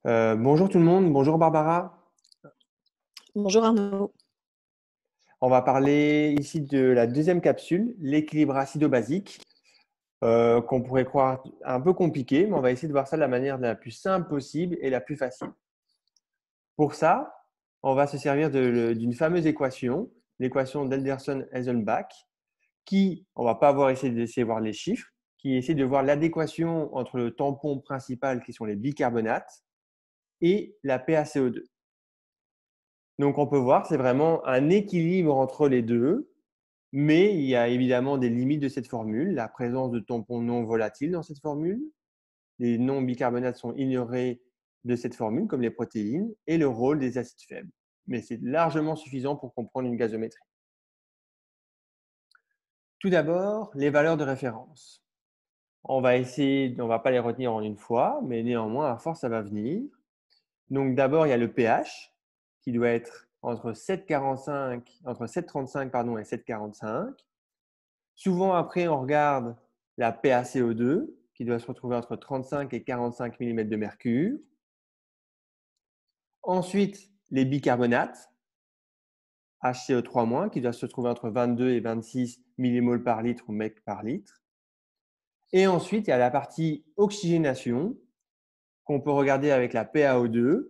Bonjour tout le monde, bonjour Barbara. Bonjour Arnaud. On va parler ici de la deuxième capsule, l'équilibre acido-basique, qu'on pourrait croire un peu compliqué, mais on va essayer de voir ça de la manière la plus simple possible et la plus facile. Pour ça, on va se servir d'une fameuse équation, l'équation d'Elderson-Hazelbach, qui, on va pas essayer de voir les chiffres, qui essaie de voir l'adéquation entre le tampon principal, qui sont les bicarbonates, et la PaCO2. Donc, on peut voir, c'est vraiment un équilibre entre les deux, mais il y a évidemment des limites de cette formule. La présence de tampons non volatiles dans cette formule, les non-bicarbonates sont ignorés de cette formule, comme les protéines, et le rôle des acides faibles. Mais c'est largement suffisant pour comprendre une gazométrie. Tout d'abord, les valeurs de référence. On va pas les retenir en une fois, mais néanmoins, à force, ça va venir. Donc d'abord, il y a le pH qui doit être entre 7,35 pardon, et 7,45. Souvent, après, on regarde la PaCO2 qui doit se retrouver entre 35 et 45 mm de mercure. Ensuite, les bicarbonates, HCO3- qui doit se trouver entre 22 et 26 mmol par litre ou mEq par litre. Et ensuite, il y a la partie oxygénation qu'on peut regarder avec la PaO2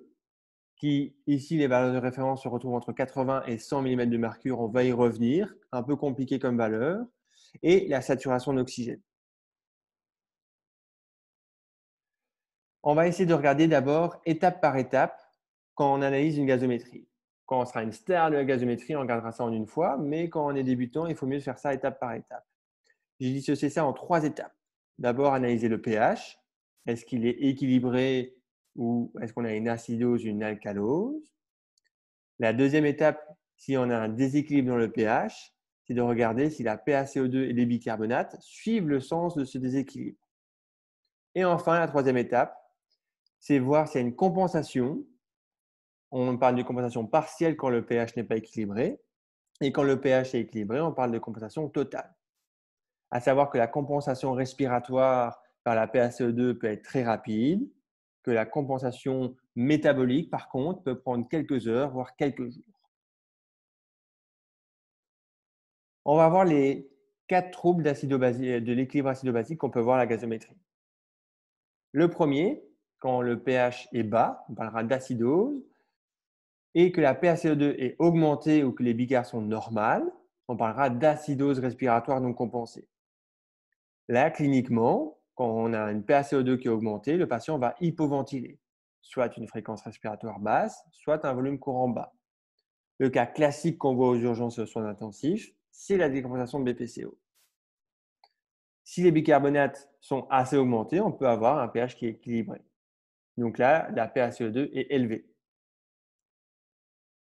qui, ici, les valeurs de référence se retrouvent entre 80 et 100 mm de mercure. On va y revenir, un peu compliqué comme valeur. Et la saturation d'oxygène. On va essayer de regarder d'abord, étape par étape, quand on analyse une gazométrie. Quand on sera une star de la gazométrie, on regardera ça en une fois, mais quand on est débutant, il faut mieux faire ça étape par étape. J'ai dissocié ça en 3 étapes. D'abord, analyser le pH. Est-ce qu'il est équilibré ou est-ce qu'on a une acidose ou une alcalose? La deuxième étape, si on a un déséquilibre dans le pH, c'est de regarder si la PaCO2 et les bicarbonates suivent le sens de ce déséquilibre. Et enfin, la troisième étape, c'est voir s'il y a une compensation. On parle de compensation partielle quand le pH n'est pas équilibré. Et quand le pH est équilibré, on parle de compensation totale. À savoir que la compensation respiratoire par la PaCO2 peut être très rapide, que la compensation métabolique, par contre, peut prendre quelques heures, voire quelques jours. On va voir les 4 troubles de l'équilibre acido-basique qu'on peut voir à la gazométrie. Le premier, quand le pH est bas, on parlera d'acidose, et que la PaCO2 est augmentée ou que les bicars sont normales, on parlera d'acidose respiratoire non compensée. Là, cliniquement, quand on a une PaCO2 qui est augmentée, le patient va hypoventiler, soit une fréquence respiratoire basse, soit un volume courant bas. Le cas classique qu'on voit aux urgences et aux soins intensifs, c'est la décompensation de BPCO. Si les bicarbonates sont assez augmentés, on peut avoir un pH qui est équilibré. Donc là, la PaCO2 est élevée.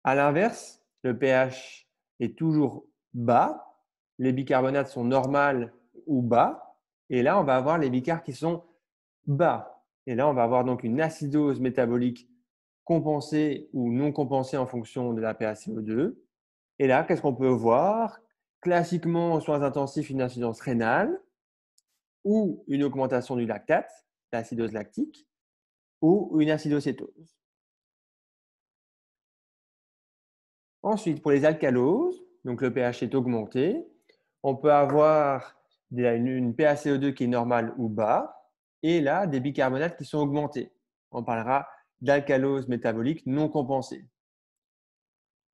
À l'inverse, le pH est toujours bas, les bicarbonates sont normales ou bas, et là, on va avoir les bicars qui sont bas. Et là, on va avoir donc une acidose métabolique compensée ou non compensée en fonction de la PaCO2. Et là, qu'est-ce qu'on peut voir? Classiquement, aux soins intensifs, une insuffisance rénale ou une augmentation du lactate, l'acidose lactique, ou une acidocétose. Ensuite, pour les alcaloses, donc le pH est augmenté, on peut avoir une PaCO2 qui est normale ou bas, et là, des bicarbonates qui sont augmentés. On parlera d'alcalose métabolique non compensée.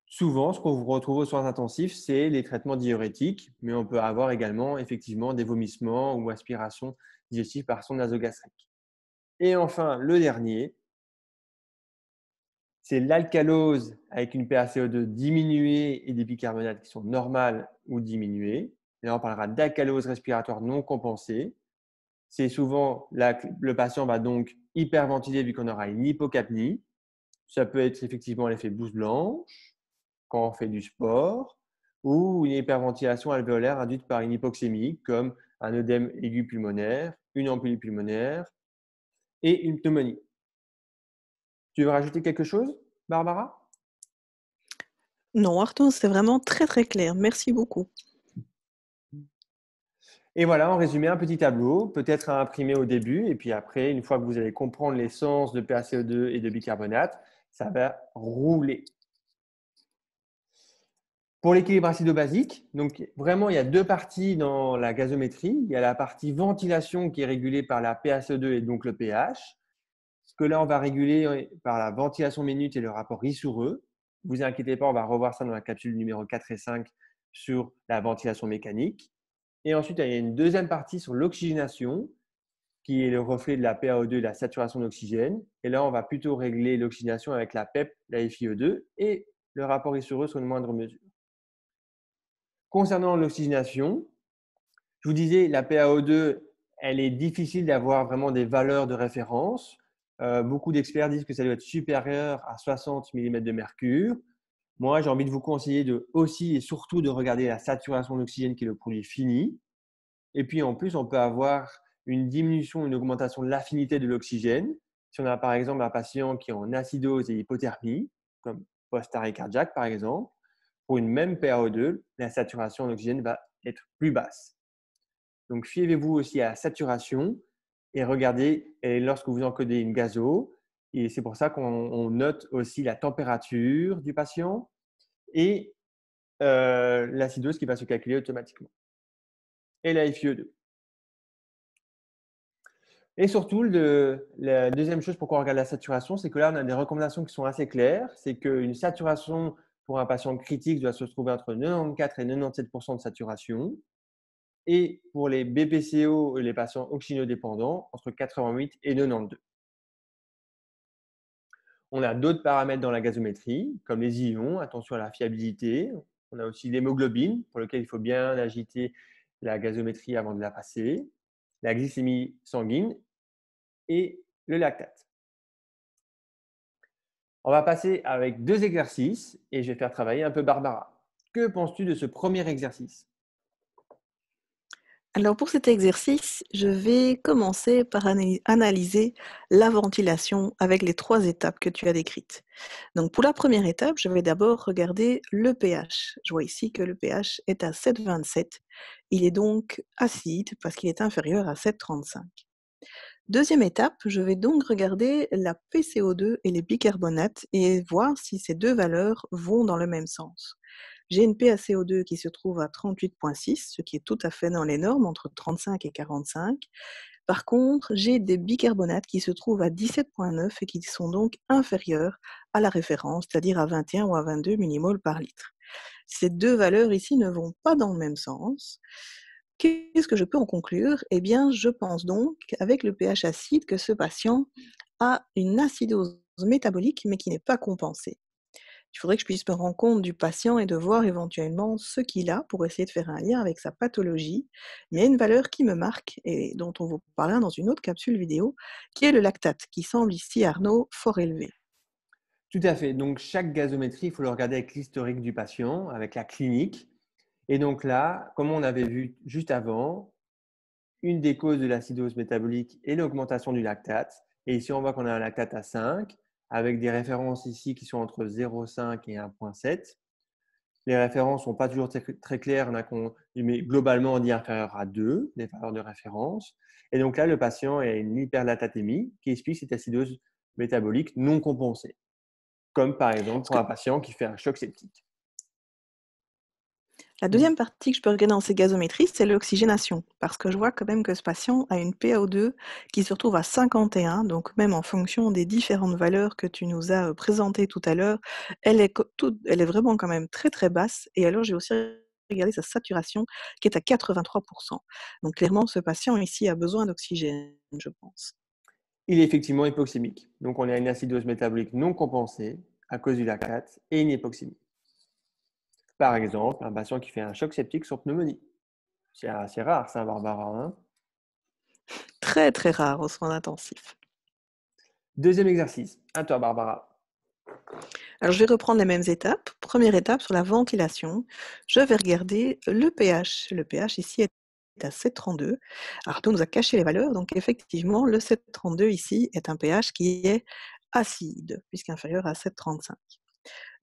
Souvent, ce qu'on vous retrouve aux soins intensifs, c'est les traitements diurétiques, mais on peut avoir également effectivement des vomissements ou aspirations digestives par sonde nasogastrique. Et enfin, le dernier, c'est l'alcalose avec une PaCO2 diminuée et des bicarbonates qui sont normales ou diminuées. Là, on parlera d'alcalose respiratoire non compensée. C'est souvent là que le patient va donc hyperventiler vu qu'on aura une hypocapnie. Ça peut être effectivement l'effet blouse blanche quand on fait du sport ou une hyperventilation alvéolaire induite par une hypoxémie comme un œdème aigu pulmonaire, une embolie pulmonaire et une pneumonie. Tu veux rajouter quelque chose, Barbara? Non, Arnaud, c'est vraiment très très clair. Merci beaucoup. Et voilà, en résumé, un petit tableau, peut-être à imprimer au début, et puis après, une fois que vous allez comprendre l'essence de PaCO2 et de bicarbonate, ça va rouler. Pour l'équilibre acido-basique, donc vraiment, il y a deux parties dans la gazométrie. Il y a la partie ventilation qui est régulée par la PaCO2 et donc le pH. Ce que là, on va réguler par la ventilation minute et le rapport I sur E. Ne vous inquiétez pas, on va revoir ça dans la capsule numéro 4 et 5 sur la ventilation mécanique. Et ensuite, il y a une deuxième partie sur l'oxygénation, qui est le reflet de la PaO2 et de la saturation d'oxygène. Et là, on va plutôt régler l'oxygénation avec la PEP, la FiO2 et le rapport I sur E sur une moindre mesure. Concernant l'oxygénation, je vous disais, la PaO2, elle est difficile d'avoir vraiment des valeurs de référence. Beaucoup d'experts disent que ça doit être supérieur à 60 mm de mercure. Moi, j'ai envie de vous conseiller aussi et surtout de regarder la saturation d'oxygène qui est le produit fini. Et puis en plus, on peut avoir une diminution, une augmentation de l'affinité de l'oxygène. Si on a par exemple un patient qui est en acidose et hypothermie, comme post-arrêt cardiaque par exemple, pour une même PaO2, la saturation d'oxygène va être plus basse. Donc fiez-vous aussi à la saturation et regardez lorsque vous encodez une gazo. Et c'est pour ça qu'on note aussi la température du patient et l'acidose qui va se calculer automatiquement. Et la FiO2. Et surtout, la deuxième chose pourquoi on regarde la saturation, c'est que là, on a des recommandations qui sont assez claires. C'est qu'une saturation pour un patient critique doit se trouver entre 94 et 97% de saturation. Et pour les BPCO et les patients oxygénodépendants, entre 88 et 92. On a d'autres paramètres dans la gazométrie, comme les ions, attention à la fiabilité. On a aussi l'hémoglobine, pour lequel il faut bien agiter la gazométrie avant de la passer, la glycémie sanguine et le lactate. On va passer avec deux exercices et je vais faire travailler un peu Barbara. Que penses-tu de ce premier exercice? Alors pour cet exercice, je vais commencer par analyser la ventilation avec les 3 étapes que tu as décrites. Donc pour la première étape, je vais d'abord regarder le pH. Je vois ici que le pH est à 7,27. Il est donc acide parce qu'il est inférieur à 7,35. Deuxième étape, je vais donc regarder la PCO2 et les bicarbonates et voir si ces 2 valeurs vont dans le même sens. J'ai une PaCO2 qui se trouve à 38,6, ce qui est tout à fait dans les normes, entre 35 et 45. Par contre, j'ai des bicarbonates qui se trouvent à 17,9 et qui sont donc inférieurs à la référence, c'est-à-dire à 21 ou à 22 millimoles par litre. Ces 2 valeurs ici ne vont pas dans le même sens. Qu'est-ce que je peux en conclure? Eh bien, je pense donc, avec le pH acide, que ce patient a une acidose métabolique, mais qui n'est pas compensée. Il faudrait que je puisse me rendre compte du patient et de voir éventuellement ce qu'il a pour essayer de faire un lien avec sa pathologie. Mais il y a une valeur qui me marque et dont on vous parlera dans une autre capsule vidéo, qui est le lactate, qui semble ici, Arnaud, fort élevé. Tout à fait. Donc, chaque gazométrie, il faut le regarder avec l'historique du patient, avec la clinique. Et donc là, comme on avait vu juste avant, une des causes de l'acidose métabolique est l'augmentation du lactate. Et ici, on voit qu'on a un lactate à 5, avec des références ici qui sont entre 0,5 et 1,7. Les références ne sont pas toujours très claires, mais globalement, on dit inférieur à 2, les valeurs de référence. Et donc là, le patient a une hyperlactatémie qui explique cette acidose métabolique non compensée, comme par exemple Parce pour que un patient qui fait un choc septique. la deuxième partie que je peux regarder dans ces gazométries, c'est l'oxygénation. Parce que je vois quand même que ce patient a une PaO2 qui se retrouve à 51, donc même en fonction des différentes valeurs que tu nous as présentées tout à l'heure, elle est vraiment quand même très très basse. Et alors j'ai aussi regardé sa saturation qui est à 83%. Donc clairement, ce patient ici a besoin d'oxygène, je pense. Il est effectivement hypoxémique. Donc, on a une acidose métabolique non compensée à cause du lactate et une hypoxémie. Par exemple, un patient qui fait un choc septique sur pneumonie. C'est assez rare, ça, Barbara. Hein. Très très rare aux soins intensifs. Deuxième exercice. À toi, Barbara. Alors, je vais reprendre les mêmes étapes. Première étape sur la ventilation, je vais regarder le pH. Le pH ici est à 7,32. Arnaud nous a caché les valeurs, donc effectivement, le 7,32 ici est un pH qui est acide, puisqu'inférieur à 7,35.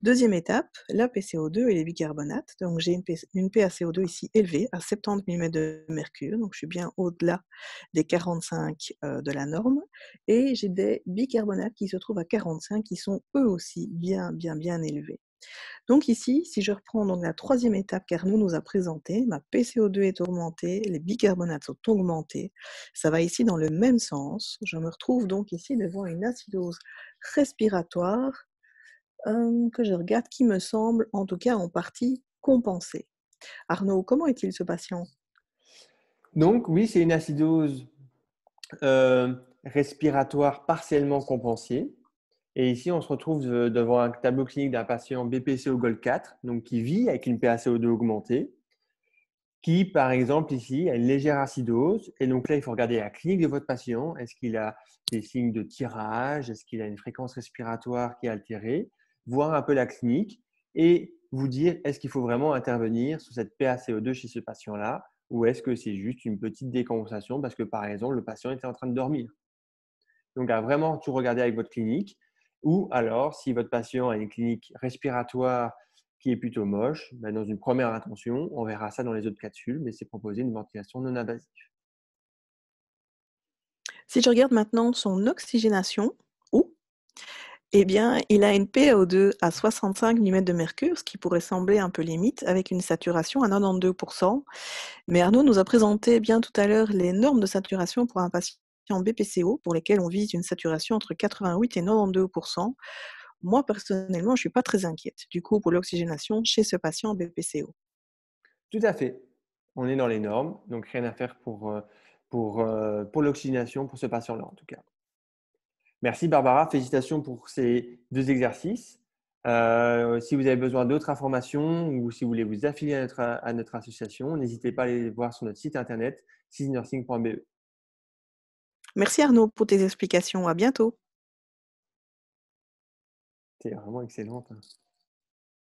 Deuxième étape, la PCO2 et les bicarbonates. Donc j'ai une PaCO2 ici élevée à 70 mm de mercure, donc je suis bien au-delà des 45 de la norme. Et j'ai des bicarbonates qui se trouvent à 45, qui sont eux aussi bien élevés. Donc ici, si je reprends donc la troisième étape qu'Arnaud nous a présentée, ma PCO2 est augmentée, les bicarbonates sont augmentés. Ça va ici dans le même sens. Je me retrouve donc ici devant une acidose respiratoire que je regarde qui me semble, en tout cas en partie, compensée. Arnaud, comment est-il ce patient? Donc oui, c'est une acidose respiratoire partiellement compensée. Et ici, on se retrouve devant un tableau clinique d'un patient BPCO Gold 4, donc qui vit avec une PaCO2 augmentée, qui, par exemple, ici, a une légère acidose. Et donc là, il faut regarder la clinique de votre patient. Est-ce qu'il a des signes de tirage? Est-ce qu'il a une fréquence respiratoire qui est altérée? Voir un peu la clinique et vous dire, est-ce qu'il faut vraiment intervenir sur cette PaCO2 chez ce patient-là? Ou est-ce que c'est juste une petite décompensation parce que, par exemple, le patient était en train de dormir? Donc, à vraiment tout regarder avec votre clinique. Ou alors, si votre patient a une clinique respiratoire qui est plutôt moche, ben dans une première intention, on verra ça dans les autres capsules, mais c'est proposer une ventilation non invasive. Si je regarde maintenant son oxygénation, ou eh bien, il a une PaO2 à 65 mm de mercure, ce qui pourrait sembler un peu limite, avec une saturation à 92%. Mais Arnaud nous a présenté bien tout à l'heure les normes de saturation pour un patient BPCO, pour lesquels on vise une saturation entre 88 et 92%. Moi, personnellement, je ne suis pas très inquiète, du coup, pour l'oxygénation chez ce patient BPCO. Tout à fait. On est dans les normes, donc rien à faire pour l'oxygénation pour ce patient-là, en tout cas. Merci Barbara, félicitations pour ces deux exercices. Si vous avez besoin d'autres informations ou si vous voulez vous affilier à notre association, n'hésitez pas à aller voir sur notre site internet sisnursing.be. Merci Arnaud pour tes explications. À bientôt. C'est vraiment excellent.